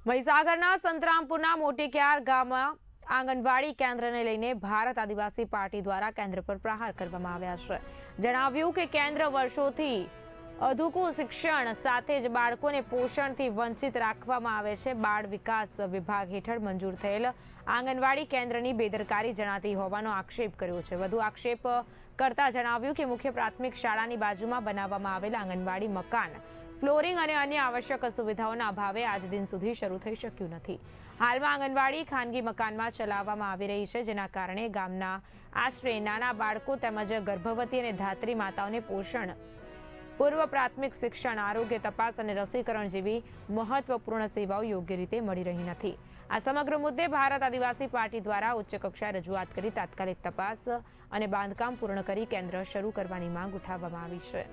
મહીસાગરના સંતરામપુરના મોટીક્યાર ગામમાં આંગણવાડી કેન્દ્રને લઈને ભારત આદિવાસી પાર્ટી દ્વારા કેન્દ્ર પર પ્રહાર કરવામાં આવ્યા છે। જણાવ્યું કે કેન્દ્ર વર્ષોથી અધૂરું શિક્ષણ સાથે જ બાળકોને પોષણથી વંચિત રાખવામાં આવે છે। બાળ વિકાસ વિભાગ હેઠળ મંજૂર થયેલ આંગણવાડી કેન્દ્રની બેદરકારી જણાતી હોવાનો આક્ષેપ કર્યો છે। વધુ આક્ષેપ કરતા જણાવ્યું કે મુખ્ય પ્રાથમિક શાળાની બાજુમાં બનાવવામાં આવેલ આંગણવાડી મકાન ફ્લોરિંગ અને અન્ય આવશ્યક સુવિધાઓના અભાવે આજ દિન સુધી શરૂ થઈ શક્યું નથી। હાલમાં આંગણવાડી ખાનગી મકાનમાં ચલાવવામાં આવી રહી છે, જેના કારણે ગામના આશરે નાના બાળકો તેમજ ગર્ભવતી અને ધાત્રી માતાઓને પોષણ, પૂર્વ પ્રાથમિક શિક્ષણ, આરોગ્ય તપાસ અને રસીકરણ જેવી મહત્વપૂર્ણ સેવાઓ યોગ્ય રીતે મળી રહી નથી। આ સમગ્ર મુદ્દે ભારત આદિવાસી પાર્ટી દ્વારા ઉચ્ચ કક્ષાએ રજૂઆત કરી તાત્કાલિક તપાસ અને બાંધકામ પૂર્ણ કરી કેન્દ્ર શરૂ કરવાની માંગ ઉઠાવવામાં આવી છે।